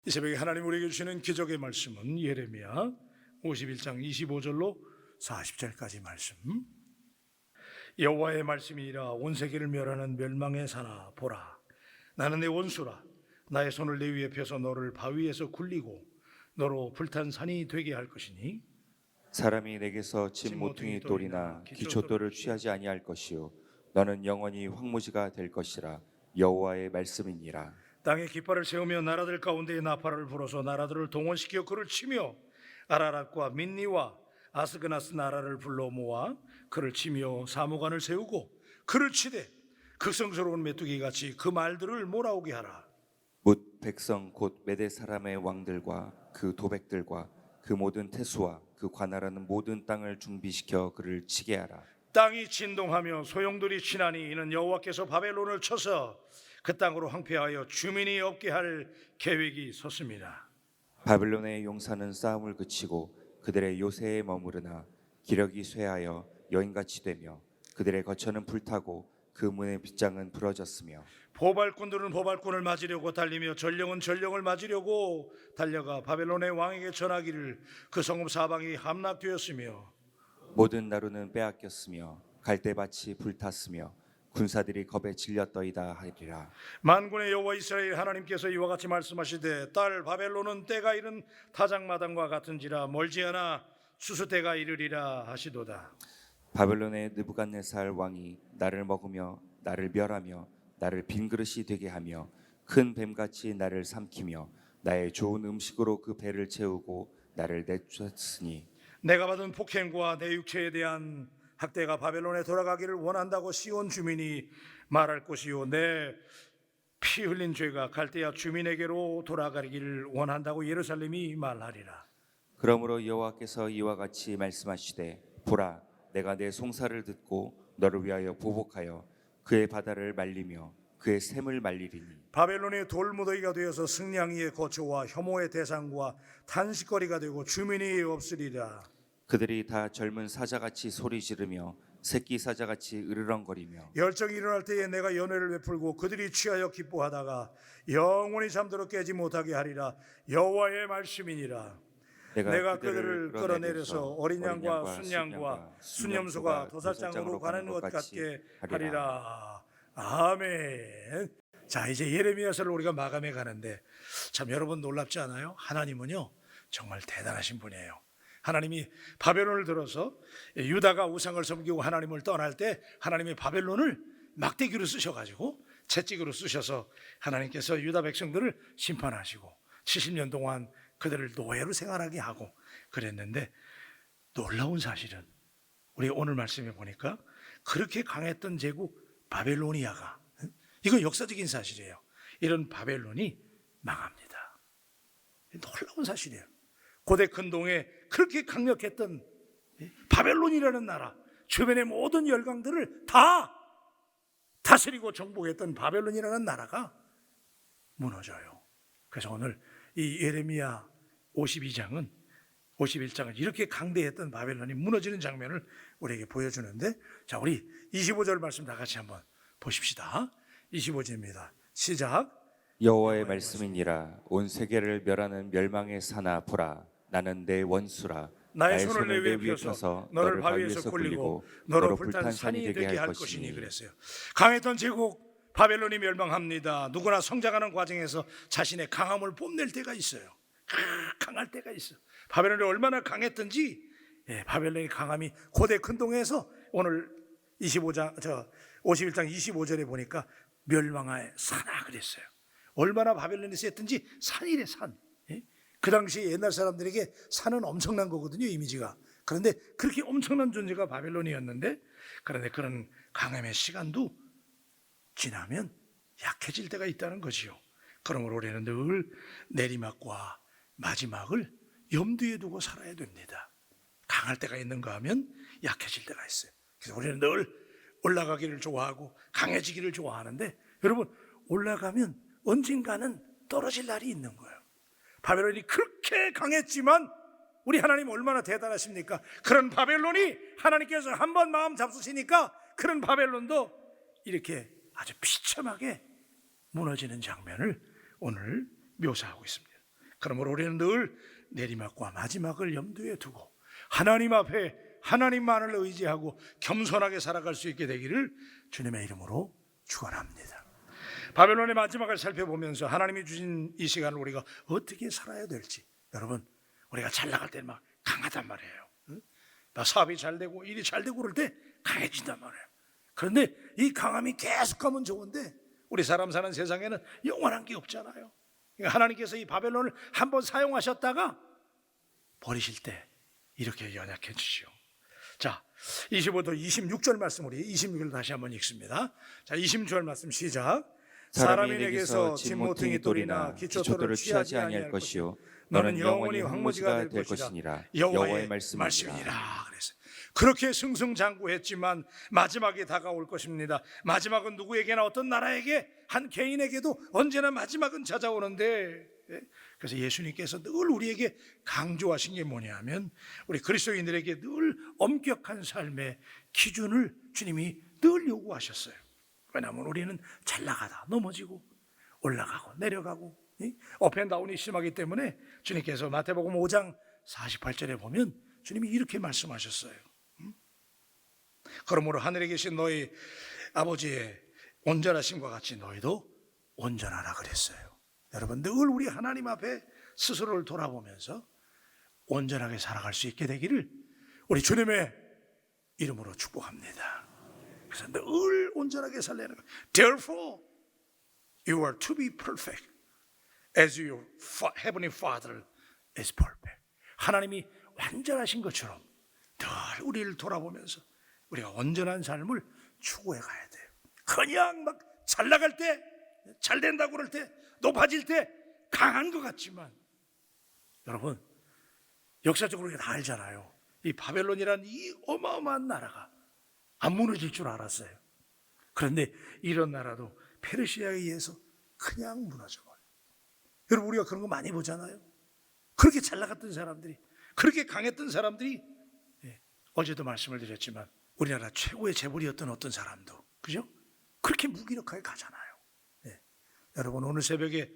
이 새벽에 하나님 우리에게 주시는 기적의 말씀은 예레미야 51장 25절로 40절까지 말씀. 여호와의 말씀이니라. 온 세계를 멸하는 멸망의 사나 보라, 나는 내 원수라. 나의 손을 내 위에 펴서 너를 바위에서 굴리고 너로 불탄 산이 되게 할 것이니 사람이 내게서 진 모퉁이 돌이나 기초돌을 취하지 아니할 것이요 너는 영원히 황무지가 될 것이라. 여호와의 말씀이니라. 땅에 깃발을 세우며 나라들 가운데에 나팔을 불어서 나라들을 동원시켜 그를 치며 아라랏과 민니와 아스그나스 나라를 불러 모아 그를 치며 사무관을 세우고 그를 치되 극성스러운 메뚜기 같이 그 말들을 몰아오게 하라. 뭇 백성 곧 메대 사람의 왕들과 그 도백들과 그 모든 태수와 그 관할하는 모든 땅을 준비시켜 그를 치게 하라. 땅이 진동하며 소용돌이 치나니 이는 여호와께서 바벨론을 쳐서 그 땅으로 황폐하여 주민이 없게 할 계획이 섰습니다. 바벨론의 용사는 싸움을 그치고 그들의 요새에 머무르나 기력이 쇠하여 여인같이 되며 그들의 거처는 불타고 그 문의 빗장은 부러졌으며 보발꾼들은 보발꾼을 맞으려고 달리며 전령은 전령을 맞으려고 달려가 바벨론의 왕에게 전하기를 그 성읍 사방이 함락되었으며 모든 나루는 빼앗겼으며 갈대밭이 불탔으며 군사들이 겁에 질렸더이다 하리라. 만군의 여호와 이스라엘 하나님께서 이와 같이 말씀하시되 딸 바벨론은 때가 이른 타작마당과 같은지라 멀지 않아 추수 때가 이르리라 하시도다. 바벨론의 느부갓네살 왕이 나를 먹으며 나를 멸하며 나를 빈 그릇이 되게 하며 큰 뱀같이 나를 삼키며 나의 좋은 음식으로 그 배를 채우고 나를 내쫓으니 내가 받은 폭행과 내 육체에 대한 학대가 바벨론에 돌아가기를 원한다고 시온 주민이 말할 것이요 내 피 흘린 죄가 갈대아 주민에게로 돌아가기를 원한다고 예루살렘이 말하리라. 그러므로 여호와께서 이와 같이 말씀하시되 보라 내가 내 송사를 듣고 너를 위하여 보복하여 그의 바다를 말리며 그의 샘을 말리리니 바벨론이 돌무더기가 되어서 승냥이의 거처와 혐오의 대상과 탄식거리가 되고 주민이 없으리라. 그들이 다 젊은 사자같이 소리 지르며 새끼 사자같이 으르렁거리며 열정이 일어날 때에 내가 연회를 베풀고 그들이 취하여 기뻐하다가 영원히 잠들어 깨지 못하게 하리라. 여호와의 말씀이니라. 내가 그들을 끌어내려서 어린 양과 순양과 순염소가 도살장으로 가는 것 같게 하리라. 아멘. 자, 이제 예레미야서를 우리가 마감해 가는데 참 여러분 놀랍지 않아요? 하나님은요 정말 대단하신 분이에요. 하나님이 바벨론을 들어서 유다가 우상을 섬기고 하나님을 떠날 때 하나님이 바벨론을 막대기로 쓰셔가지고 채찍으로 쓰셔서 하나님께서 유다 백성들을 심판하시고 70년 동안 그들을 노예로 생활하게 하고 그랬는데 놀라운 사실은 우리 오늘 말씀에 보니까 그렇게 강했던 제국 바벨로니아가 이거 역사적인 사실이에요. 이런 바벨론이 망합니다. 놀라운 사실이에요. 고대 근동에 그렇게 강력했던 바벨론이라는 나라, 주변의 모든 열강들을 다 다스리고 정복했던 바벨론이라는 나라가 무너져요. 그래서 오늘 이 예레미야 51장은 이렇게 강대했던 바벨론이 무너지는 장면을 우리에게 보여주는데, 자, 우리 25절 말씀 다 같이 한번 보십시다. 25절입니다. 시작. 여호와의 말씀이니라. 온 세계를 멸하는 멸망의 사나 보라 나는 내 원수라. 나의 손을 내 위에 펴서 너를 바위에서 굴리고 너로 불탄 산이 되게 할 것이니 그랬어요. 강했던 제국 바벨론이 멸망합니다. 누구나 성장하는 과정에서 자신의 강함을 뽐낼 때가 있어요. 강할 때가 있어. 바벨론이 얼마나 강했던지, 바벨론의 강함이 고대 근동에서 오늘 51장 25절에 보니까 멸망의 산하 그랬어요. 얼마나 바벨론이 셌든지 산이래, 산. 그 당시 옛날 사람들에게 산은 엄청난 거거든요, 이미지가. 그런데 그렇게 엄청난 존재가 바벨론이었는데, 그런데 그런 강함의 시간도 지나면 약해질 때가 있다는 것이요. 그러므로 우리는 늘 내리막과 마지막을 염두에 두고 살아야 됩니다. 강할 때가 있는가 하면 약해질 때가 있어요. 그래서 우리는 늘 올라가기를 좋아하고 강해지기를 좋아하는데, 여러분 올라가면 언젠가는 떨어질 날이 있는 거예요. 바벨론이 그렇게 강했지만 우리 하나님 얼마나 대단하십니까? 그런 바벨론이 하나님께서 한번 마음 잡수시니까 그런 바벨론도 이렇게 아주 비참하게 무너지는 장면을 오늘 묘사하고 있습니다. 그러므로 우리는 늘 내리막과 마지막을 염두에 두고 하나님 앞에 하나님만을 의지하고 겸손하게 살아갈 수 있게 되기를 주님의 이름으로 축원합니다. 바벨론의 마지막을 살펴보면서 하나님이 주신 이 시간을 우리가 어떻게 살아야 될지, 여러분, 우리가 잘 나갈 때는 막 강하단 말이에요. 나 사업이 잘 되고 일이 잘 되고 그럴 때 강해진단 말이에요. 그런데 이 강함이 계속하면 좋은데 우리 사람 사는 세상에는 영원한 게 없잖아요. 그러니까 하나님께서 이 바벨론을 한번 사용하셨다가 버리실 때 이렇게 연약해 주시오. 자, 25도 26절 말씀, 우리 26절 다시 한번 읽습니다. 자, 26절 말씀 시작. 사람이 내게서 진모퉁이 돌이나 기초돌을 취하지 아니할 것이요 너는 영원히 황무지가 될 것이니라. 여호와의 말씀이니라. 그래서 그렇게 승승장구했지만 마지막이 다가올 것입니다. 마지막은 누구에게나 어떤 나라에게 한 개인에게도 언제나 마지막은 찾아오는데, 그래서 예수님께서 늘 우리에게 강조하신 게 뭐냐면 우리 그리스도인들에게 늘 엄격한 삶의 기준을 주님이 늘 요구하셨어요. 왜냐하면 우리는 잘 나가다 넘어지고 올라가고 내려가고 업앤다운이 심하기 때문에 주님께서 마태복음 5장 48절에 보면 주님이 이렇게 말씀하셨어요. 그러므로 하늘에 계신 너희 아버지의 온전하심과 같이 너희도 온전하라 그랬어요. 여러분, 늘 우리 하나님 앞에 스스로를 돌아보면서 온전하게 살아갈 수 있게 되기를 우리 주님의 이름으로 축복합니다. 그래서 늘 온전하게 살려는 거예요. Therefore, you are to be perfect as your heavenly Father is perfect. 하나님이 완전하신 것처럼 늘 우리를 돌아보면서 우리가 온전한 삶을 추구해 가야 돼요. 그냥 막 잘 나갈 때, 잘 된다고 그럴 때, 높아질 때 강한 것 같지만, 여러분, 역사적으로 우리가 다 알잖아요. 이 바벨론이라는 이 어마어마한 나라가 안 무너질 줄 알았어요. 그런데 이런 나라도 페르시아에 의해서 그냥 무너져버려요. 여러분, 우리가 그런 거 많이 보잖아요. 그렇게 잘 나갔던 사람들이, 그렇게 강했던 사람들이, 어제도 말씀을 드렸지만 우리나라 최고의 재벌이었던 어떤 사람도, 그죠? 그렇게 무기력하게 가잖아요. 여러분, 오늘 새벽에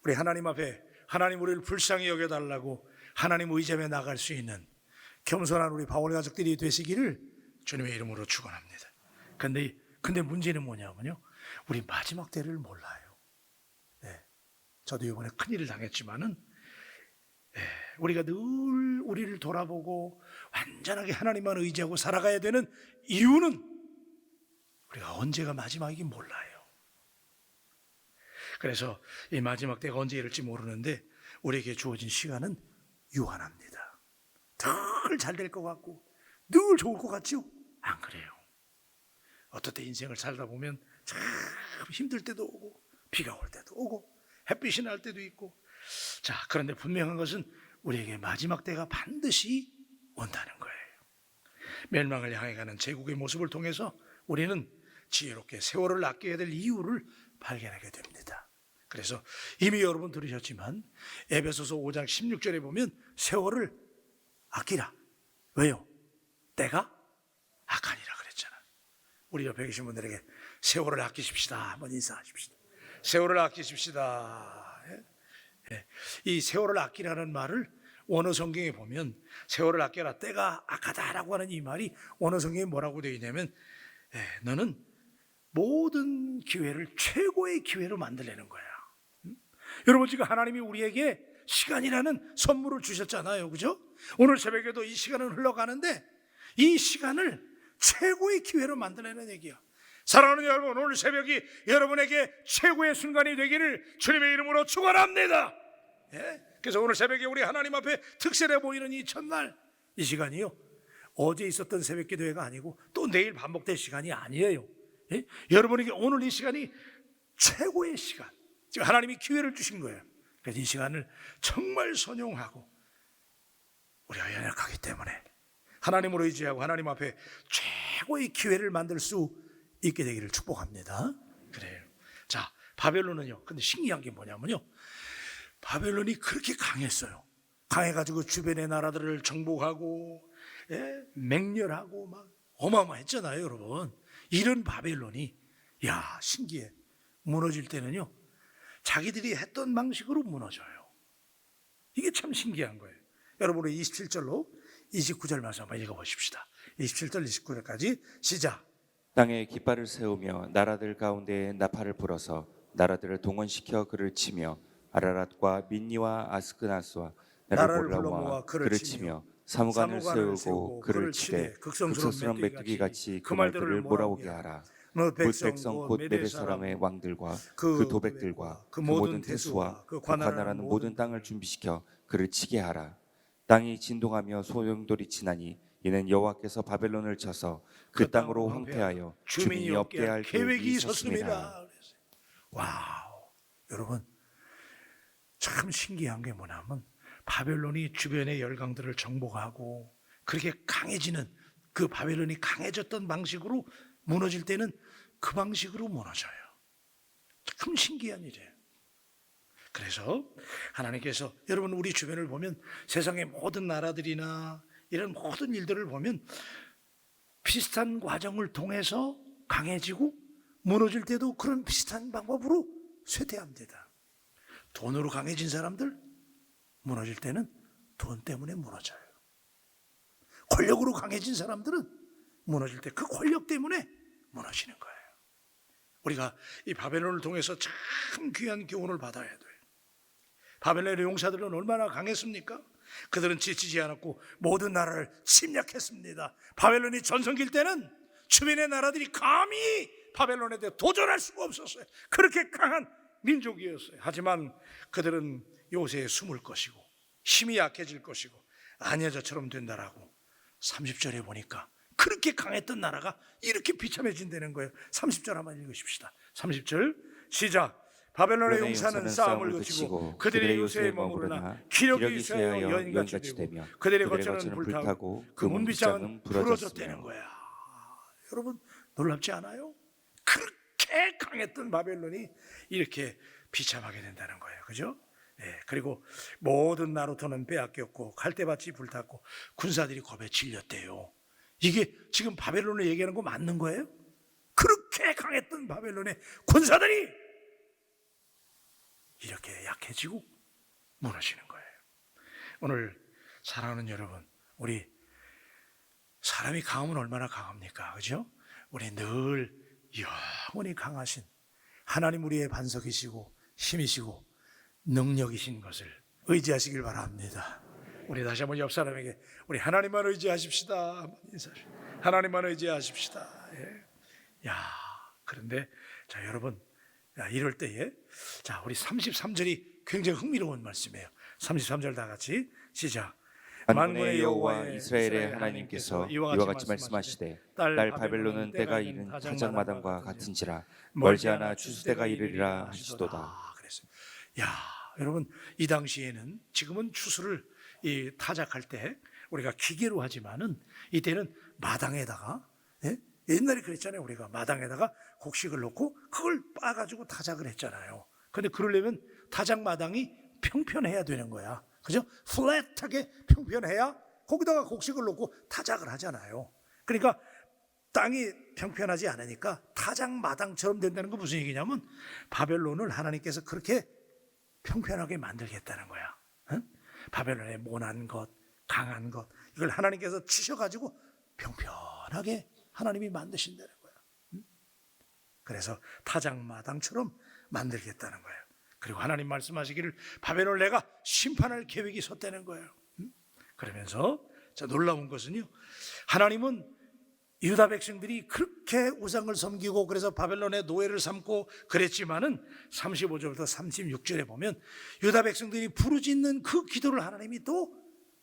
우리 하나님 앞에 하나님 우리를 불쌍히 여겨달라고 하나님 의지하며 나갈 수 있는 겸손한 우리 바울 가족들이 되시기를 주님의 이름으로 축원합니다. 근데 문제는 뭐냐면요, 우리 마지막 때를 몰라요. 저도 이번에 큰일을 당했지만은 우리가 늘 우리를 돌아보고 완전하게 하나님만 의지하고 살아가야 되는 이유는 우리가 언제가 마지막이긴 몰라요. 그래서 이 마지막 때가 언제 이럴지 모르는데 우리에게 주어진 시간은 유한합니다. 늘 잘 될 것 같고 늘 좋을 것 같죠? 안 그래요. 어떨 때 인생을 살다 보면 참 힘들 때도 오고 비가 올 때도 오고 햇빛이 날 때도 있고, 자, 그런데 분명한 것은 우리에게 마지막 때가 반드시 온다는 거예요. 멸망을 향해 가는 제국의 모습을 통해서 우리는 지혜롭게 세월을 아껴야 될 이유를 발견하게 됩니다. 그래서 이미 여러분 들으셨지만 에베소서 5장 16절에 보면 세월을 아끼라. 왜요? 때가 악하니라 그랬잖아. 우리 옆에 계신 분들에게 세월을 아끼십시다 한번 인사하십시다. 세월을 아끼십시다. 이 세월을 아끼라는 말을 원어 성경에 보면 세월을 아껴라, 때가 악하다라고 하는 이 말이 원어 성경에 뭐라고 되어 있냐면 너는 모든 기회를 최고의 기회로 만들려는 거야. 여러분, 지금 하나님이 우리에게 시간이라는 선물을 주셨잖아요, 그죠? 오늘 새벽에도 이 시간은 흘러가는데 이 시간을 최고의 기회로 만들려는 얘기야. 사랑하는 여러분, 오늘 새벽이 여러분에게 최고의 순간이 되기를 주님의 이름으로 축원합니다. 그래서 오늘 새벽에 우리 하나님 앞에 특별해 보이는 이 첫날, 이 시간이요, 어제 있었던 새벽 기도회가 아니고 또 내일 반복될 시간이 아니에요. 여러분에게 오늘 이 시간이 최고의 시간, 지금 하나님이 기회를 주신 거예요. 그래서 이 시간을 정말 선용하고 우리가 연약하기 때문에 하나님을 의지하고 하나님 앞에 최고의 기회를 만들 수 있게 되기를 축복합니다. 그래요. 자, 바벨론은요, 근데 신기한 게 뭐냐면요, 바벨론이 그렇게 강했어요. 강해가지고 주변의 나라들을 정복하고 맹렬하고 막 어마어마했잖아요, 여러분. 이런 바벨론이, 야, 신기해, 무너질 때는요 자기들이 했던 방식으로 무너져요. 이게 참 신기한 거예요. 여러분 우리 27절로 29절 말씀 한번 읽어보십시다. 27절 29절까지 시작. 땅에 깃발을 세우며 나라들 가운데에 나팔을 불어서 나라들을 동원시켜 그를 치며 아라랏과 민니와 아스크나스와 나를 몰라와 그를 치며 사무관을 세우고 그를 치되 극성스러운 메뚜기 같이 그 말들을 몰아오게 하라. 뭇 백성 곧 메대 사람의 왕들과 그 도백들과 그 모든 태수와 그 관할하는 모든 땅을 준비시켜 그를 치게 하라. 땅이 진동하며 소용돌이 치나니 이는 여호와께서 바벨론을 쳐서 그 땅으로 황폐하여 주민이 없게 할 계획이 있었습니다. 와우, 여러분 참 신기한 게 뭐냐면 바벨론이 주변의 열강들을 정복하고 그렇게 강해지는 그 바벨론이 강해졌던 방식으로 무너질 때는 그 방식으로 무너져요. 참 신기한 일이에요. 그래서 하나님께서 여러분 우리 주변을 보면 세상의 모든 나라들이나 이런 모든 일들을 보면 비슷한 과정을 통해서 강해지고 무너질 때도 그런 비슷한 방법으로 쇠퇴합니다. 돈으로 강해진 사람들 무너질 때는 돈 때문에 무너져요. 권력으로 강해진 사람들은 무너질 때 그 권력 때문에 무너지는 거예요. 우리가 이 바벨론을 통해서 참 귀한 교훈을 받아야 돼요. 바벨론의 용사들은 얼마나 강했습니까? 그들은 지치지 않았고 모든 나라를 침략했습니다. 바벨론이 전성기일 때는 주변의 나라들이 감히 바벨론에 대해 도전할 수가 없었어요. 그렇게 강한 민족이었어요. 하지만 그들은 요새에 숨을 것이고 힘이 약해질 것이고 아냐자처럼 된다라고 30절에 보니까 그렇게 강했던 나라가 이렇게 비참해진다는 거예요. 30절 한번 읽으십시다. 30절 시작. 바벨론의 용사는 싸움을 거치고 그들의 요새에 머무르나 기력이 있어야 여인같이 되며 그들의 거처는 불타고 그 문빗장은 부러졌다는 거야. 여러분 놀랍지 않아요? 그렇게 강했던 바벨론이 이렇게 비참하게 된다는 거예요. 그죠? 예, 그리고 모든 나루터는 빼앗겼고 갈대밭이 불탔고 군사들이 겁에 질렸대요. 이게 지금 바벨론을 얘기하는 거 맞는 거예요? 그렇게 강했던 바벨론의 군사들이 이렇게 약해지고 무너지는 거예요. 오늘 사랑하는 여러분, 우리 사람이 강하면 얼마나 강합니까? 그죠? 우리 늘 영원히 강하신 하나님 우리의 반석이시고 힘이시고 능력이신 것을 의지하시길 바랍니다. 우리 다시 한번 옆 사람에게 우리 하나님만 의지하십시다. 하나님만 의지하십시다. 예. 야, 그런데 자 여러분, 이럴 때에 자 우리 33절이 굉장히 흥미로운 말씀이에요. 33절 다 같이 시작. 만군의 여호와 이스라엘의 하나님께서 이와 같이 말씀하시되 딸 바벨론은 때가 이른 타작마당과 같은지라 멀지 않아 추수때가 이르리라 하시도다. 그랬어요. 야, 여러분 이 당시에는 지금은 추수를 이 타작할 때 우리가 기계로 하지만은 이때는 마당에다가 옛날에 그랬잖아요. 우리가 마당에다가 곡식을 놓고 그걸 빻아가지고 타작을 했잖아요. 근데 그러려면 타작 마당이 평평해야 되는 거야. 그죠? 플랫하게 평평해야 거기다가 곡식을 놓고 타작을 하잖아요. 그러니까 땅이 평평하지 않으니까 타작 마당처럼 된다는 건 무슨 얘기냐면 바벨론을 하나님께서 그렇게 평평하게 만들겠다는 거야. 응? 바벨론의 모난 것, 강한 것 이걸 하나님께서 치셔가지고 평평하게 하나님이 만드신다는 거야. 응? 그래서 타작마당처럼 만들겠다는 거예요. 그리고 하나님 말씀하시기를 바벨론을 내가 심판할 계획이 섰다는 거예요. 그러면서 자, 놀라운 것은요, 하나님은 유다 백성들이 그렇게 우상을 섬기고 그래서 바벨론의 노예를 삼고 그랬지만은 35절부터 36절에 보면 유다 백성들이 부르짖는 그 기도를 하나님이 또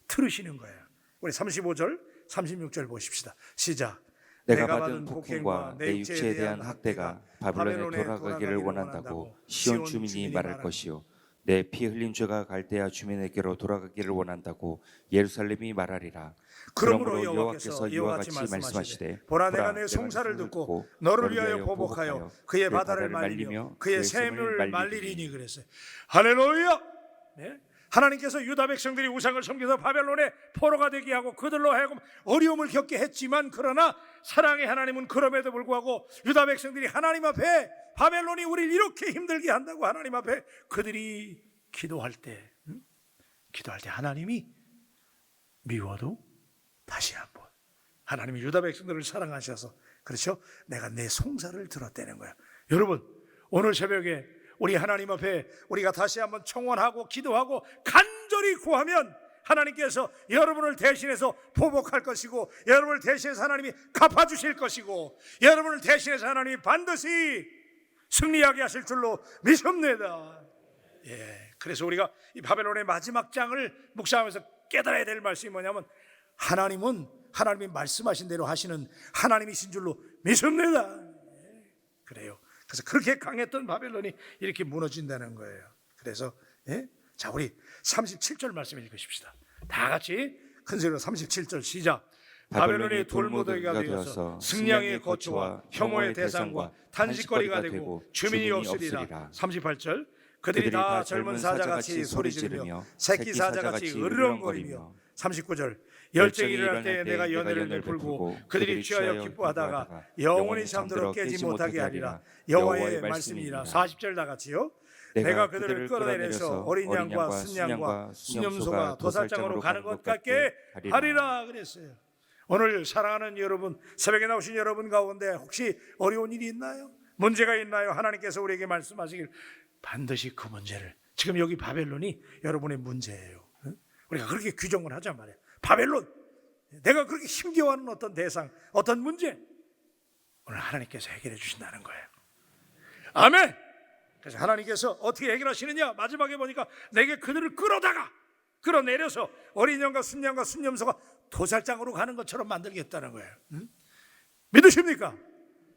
들으시는 거예요. 우리 35절 36절 보십시다. 시작. 내가 받은 폭행과 내 육체에 대한 학대가 바벨론에 돌아가기를 원한다고 시온 주민이 말할 것이요 내 피 흘린 죄가 갈대아 주민에게로 돌아가기를 원한다고 예루살렘이 말하리라. 그러므로 여호와께서 이와 같이 말씀하시되 보라 내가 내 송사를 듣고 너를 위하여 보복하여 그의 바다를 말리며 그의 샘을 말리리니 그랬어요. 할렐루야. 네? 하나님께서 유다 백성들이 우상을 섬겨서 바벨론의 포로가 되게 하고 그들로 하여금 어려움을 겪게 했지만 그러나 사랑의 하나님은 그럼에도 불구하고 유다 백성들이 하나님 앞에 바벨론이 우리를 이렇게 힘들게 한다고 하나님 앞에 그들이 기도할 때 기도할 때 하나님이 미워도 다시 한번 하나님이 유다 백성들을 사랑하셔서 그렇죠? 내가 내 송사를 들었다는 거예요. 여러분 오늘 새벽에 우리 하나님 앞에 우리가 다시 한번 청원하고 기도하고 간절히 구하면 하나님께서 여러분을 대신해서 보복할 것이고 여러분을 대신해서 하나님이 갚아주실 것이고 여러분을 대신해서 하나님이 반드시 승리하게 하실 줄로 믿습니다. 예, 그래서 우리가 이 바벨론의 마지막 장을 묵상하면서 깨달아야 될 말씀이 뭐냐면 하나님은 하나님이 말씀하신 대로 하시는 하나님이신 줄로 믿습니다. 예, 그래요. 그래서 그렇게 강했던 바벨론이 이렇게 무너진다는 거예요. 그래서 자 우리 37절 말씀 읽으십시다. 다 같이 큰 소리로 37절 시작. 바벨론이 돌무더기가 되어서 승량의 거처와 혐오의 대상과 탄식거리가 되고 주민이 없으리라. 38절 그들이 다 젊은 사자같이 소리 지르며 새끼 사자같이 으르렁거리며. 39절 열정이 일어날 때에 내가 연회를 베풀고 그들이 취하여 기뻐하다가 영원히 잠들어 깨지 못하게 하리라. 여호와의 말씀이니라. 40절 다 같이요. 내가 그들을 끌어내려서 어린 양과 순양과 순염소가 도살장으로 가는 것 같게 하리라 그랬어요. 오늘 사랑하는 여러분, 새벽에 나오신 여러분 가운데 혹시 어려운 일이 있나요? 문제가 있나요? 하나님께서 우리에게 말씀하시길 반드시 그 문제를, 지금 여기 바벨론이 여러분의 문제예요. 우리가 그렇게 규정을 하자 말이에요. 바벨론, 내가 그렇게 힘겨워하는 어떤 대상, 어떤 문제, 오늘 하나님께서 해결해 주신다는 거예요. 아멘. 그래서 하나님께서 어떻게 해결하시느냐? 마지막에 보니까 내게 그들을 끌어내려서 어린 양과 순양과 순염소가 도살장으로 가는 것처럼 만들겠다는 거예요. 믿으십니까?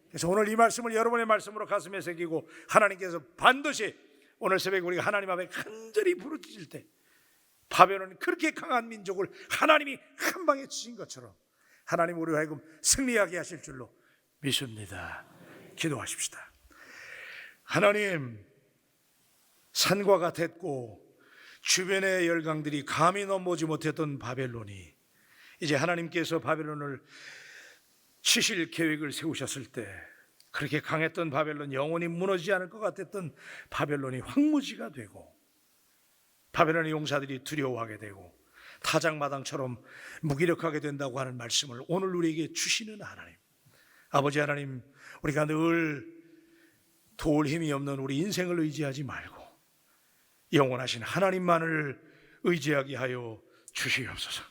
그래서 오늘 이 말씀을 여러분의 말씀으로 가슴에 새기고 하나님께서 반드시 오늘 새벽에 우리가 하나님 앞에 간절히 부르짖을 때 바벨론은 그렇게 강한 민족을 하나님이 한 방에 치신 것처럼 하나님 우리와 하여금 승리하게 하실 줄로 믿습니다. 기도하십시다. 하나님, 산과 같았고 주변의 열강들이 감히 넘보지 못했던 바벨론이 이제 하나님께서 바벨론을 치실 계획을 세우셨을 때 그렇게 강했던 바벨론, 영원히 무너지지 않을 것 같았던 바벨론이 황무지가 되고 바벨론의 용사들이 두려워하게 되고 타작마당처럼 무기력하게 된다고 하는 말씀을 오늘 우리에게 주시는 하나님, 아버지 하나님, 우리가 늘 도울 힘이 없는 우리 인생을 의지하지 말고 영원하신 하나님만을 의지하게 하여 주시옵소서.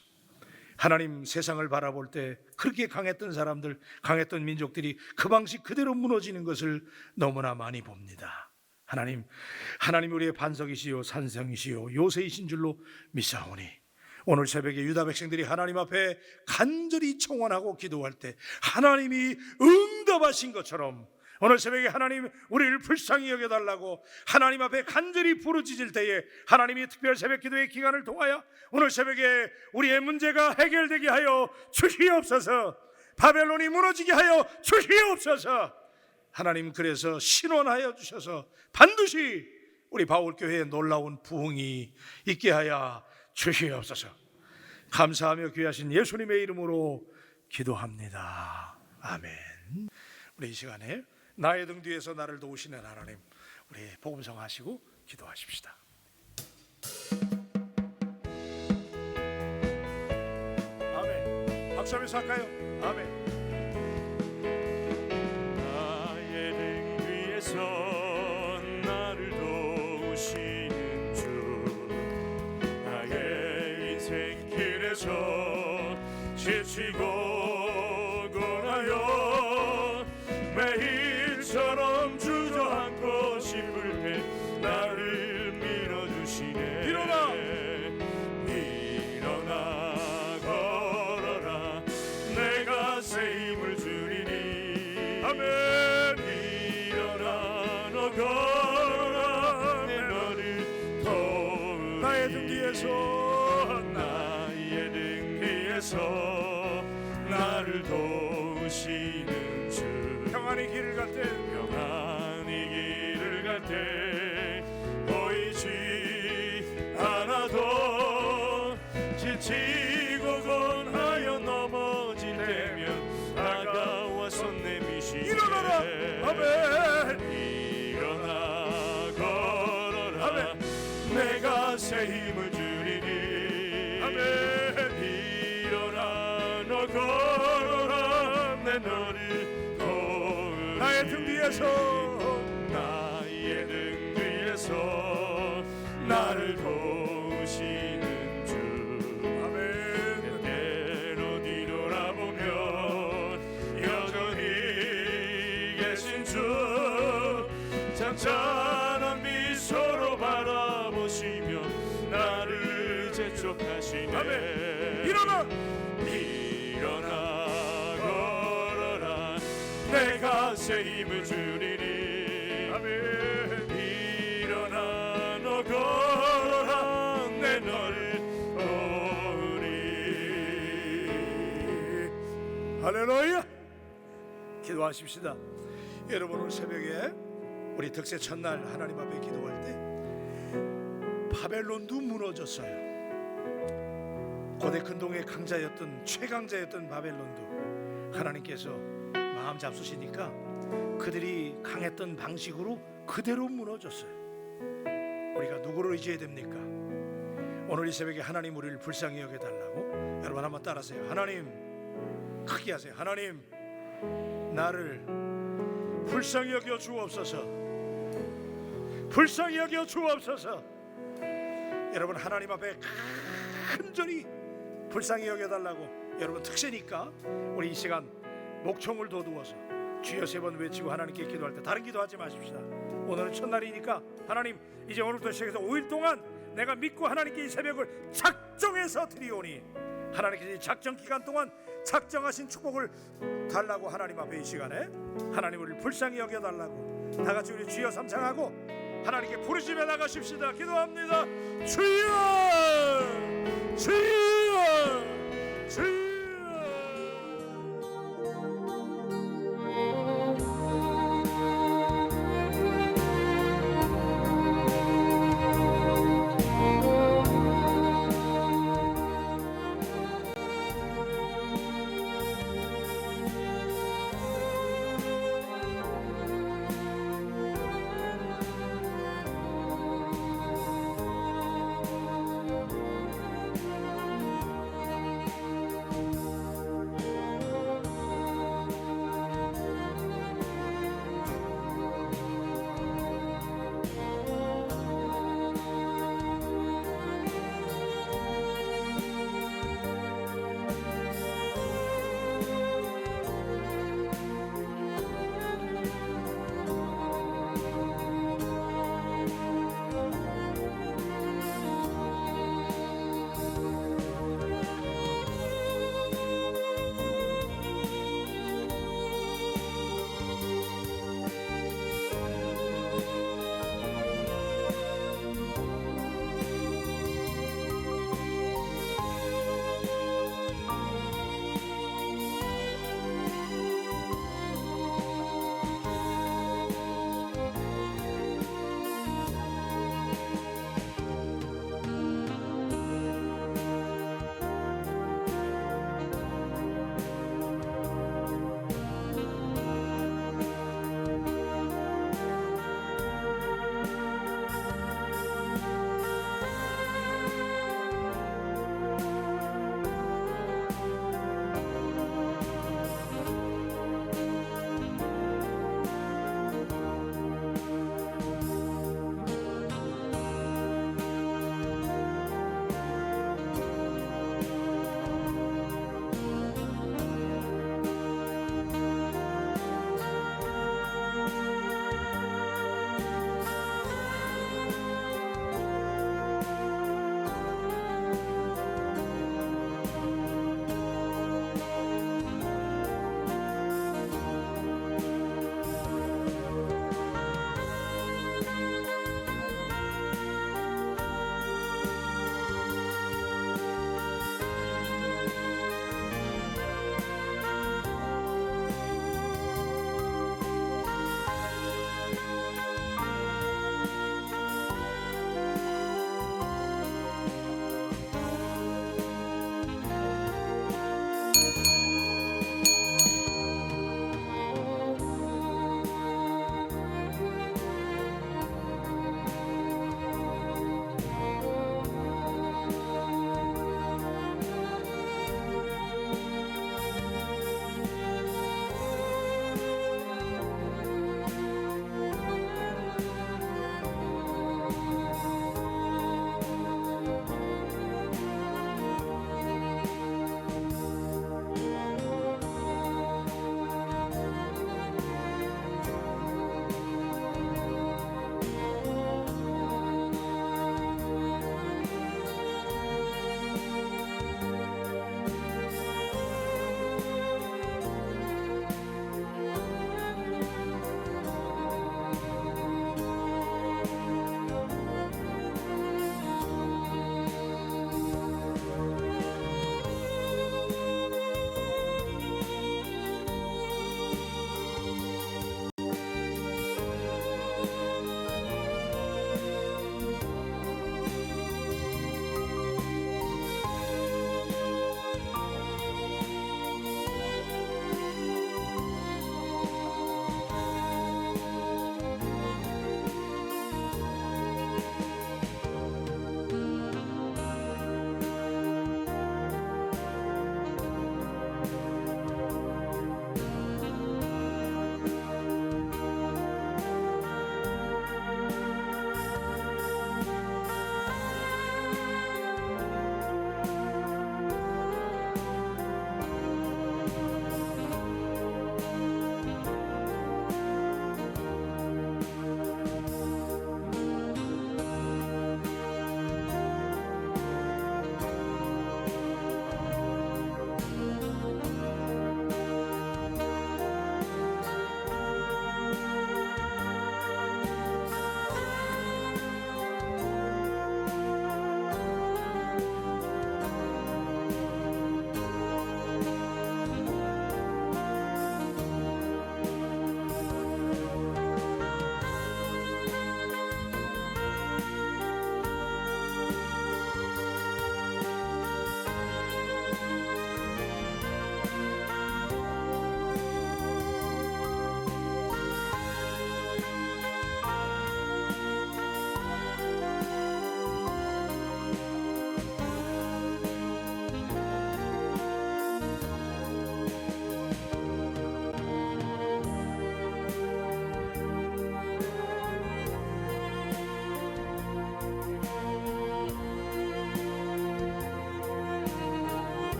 하나님, 세상을 바라볼 때 그렇게 강했던 사람들, 강했던 민족들이 그 방식 그대로 무너지는 것을 너무나 많이 봅니다. 하나님, 하나님 우리의 반석이시요 산성이시요 요새이신 줄로 믿사오니 오늘 새벽에 유다 백성들이 하나님 앞에 간절히 청원하고 기도할 때 하나님이 응답하신 것처럼 오늘 새벽에 하나님 우리를 불쌍히 여겨달라고 하나님 앞에 간절히 부르짖을 때에 하나님이 특별 새벽 기도의 기간을 통하여 오늘 새벽에 우리의 문제가 해결되게 하여 주시옵소서. 바벨론이 무너지게 하여 주시옵소서. 하나님, 그래서 신원하여 주셔서 반드시 우리 바울교회에 놀라운 부흥이 있게 하여 주시옵소서. 감사하며 귀하신 예수님의 이름으로 기도합니다. 아멘. 우리 이 시간에 나의 등 뒤에서 나를 도우시는 하나님, 우리 복음성 하시고 기도하십시다. 아멘. 박수 한번 할까요? 아멘. 나의 등 뒤에서 나를 도우시는 주, 나의 인생 길에서 지치고 고나여 매일처럼 주저앉고 싶을 때 나를 밀어주시네. 일어나 걸어라, 내가 새 힘을 주리니. 아멘. 일어나 너 걸어라, 내 너를 도우리. 나의 등 뒤에서 나의 등 뒤에서 나를 도우시는 주, 평안의 길을 갈 때, 평안히 길을 갈 때 보이지 않아도 지치고 권하여 넘어질 때면 다가와서 내미시네. 일어나라. 아멘. 일어나 걸어라. 아멘. 내가 새 힘을 주 주리니 아멘. 일어나 너 걸어라 내 너를 도우리 나의 등 뒤에서 나의 등 뒤에서 나를 도우시는 주 아멘. 때때로 뒤돌아보면 여전히 계신 주 잔잔한 미소로 바라보시며 나를 재촉하시네 아멘. 일어나 걸어라 내가 새 힘을 주리니 아멘. 일어나 너 걸어라 내 너를 도우리 할렐루야. 기도하십시다. 여러분 오늘 새벽에 우리 득세 첫날 하나님 앞에 기도할 때 바벨론도 무너졌어요. 고대 근동의 강자였던 최강자였던 바벨론도 하나님께서 마음 잡수시니까 그들이 강했던 방식으로 그대로 무너졌어요. 우리가 누구를 의지해야 됩니까? 오늘 이 새벽에 하나님 우리를 불쌍히 여겨달라고 여러분 한번 따라하세요. 하나님, 크게 하세요. 하나님, 나를 불쌍히 여겨 주옵소서. 불쌍히 여겨 주옵소서. 여러분 하나님 앞에 간절히 불쌍히 여겨달라고 여러분 특세니까 우리 이 시간 목청을 돋우어서 주여 3번 외치고 하나님께 기도할 때 다른 기도하지 마십시다. 오늘은 첫날이니까 하나님 이제 오늘부터 시작해서 5일 동안 내가 믿고 하나님께 이 새벽을 작정해서 드리오니 하나님께서 이 작정 기간 동안 작정하신 축복을 달라고 하나님 앞에 이 시간에 하나님 우리를 불쌍히 여겨달라고 다 같이 우리 주여 삼창하고 하나님께 부르시며 나가십시다. 기도합니다. 주여